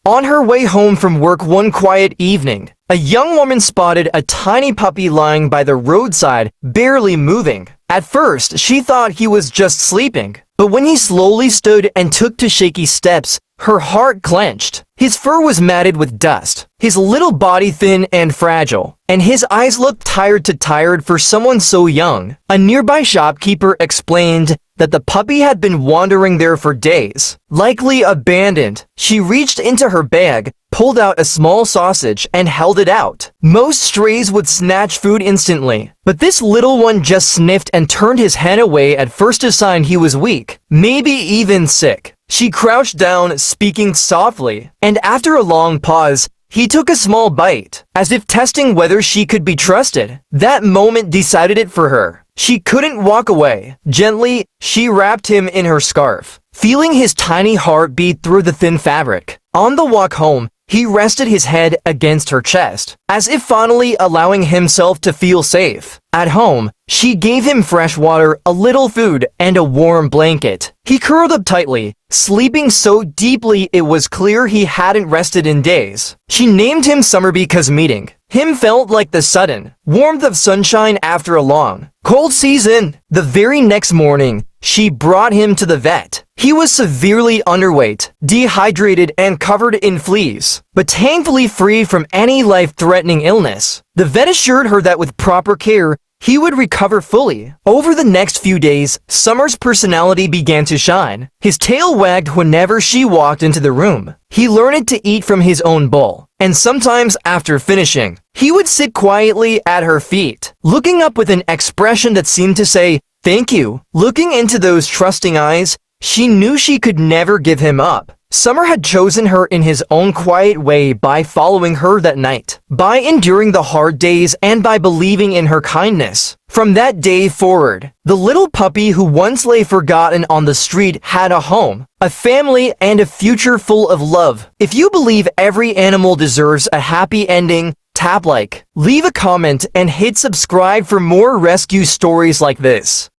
On her way home from work one quiet evening, a young woman spotted a tiny puppy lying by the roadside, barely moving. At first, she thought he was just sleeping, but when he slowly stood and took to shaky steps, her heart clenched. His fur was matted with dust, his little body thin and fragile, and his eyes looked tired for someone so young. A nearby shopkeeper explained that the puppy had been wandering there for days, likely abandoned. She reached into her bag, pulled out a small sausage, and held it out. Most strays would snatch food instantly, but this little one just sniffed and turned his head away, at first a sign he was weak, maybe even sick. She crouched down, speaking softly, and after a long pause, he took a small bite, as if testing whether she could be trusted. That moment decided it for her. She couldn't walk away. Gently, she wrapped him in her scarf, feeling his tiny heart beat through the thin fabric. On the walk home, he rested his head against her chest, as if finally allowing himself to feel safe. At home, she gave him fresh water, a little food, and a warm blanket. He curled up tightly, sleeping so deeply it was clear he hadn't rested in days. She named him Summer because meeting him felt like the sudden warmth of sunshine after a long, cold season. The very next morning, she brought him to the vet. He was severely underweight, dehydrated, and covered in fleas, but thankfully free from any life-threatening illness. The vet assured her that with proper care, he would recover fully. Over the next few days, Summer's personality began to shine. His tail wagged whenever she walked into the room. He learned to eat from his own bowl, and sometimes after finishing, he would sit quietly at her feet, looking up with an expression that seemed to say, "Thank you." Looking into those trusting eyes, she knew she could never give him up. Summer had chosen her in his own quiet way, by following her that night, by enduring the hard days, and by believing in her kindness. From that day forward, the little puppy who once lay forgotten on the street had a home, a family, and a future full of love. If you believe every animal deserves a happy ending, tap like, leave a comment, and hit subscribe for more rescue stories like this.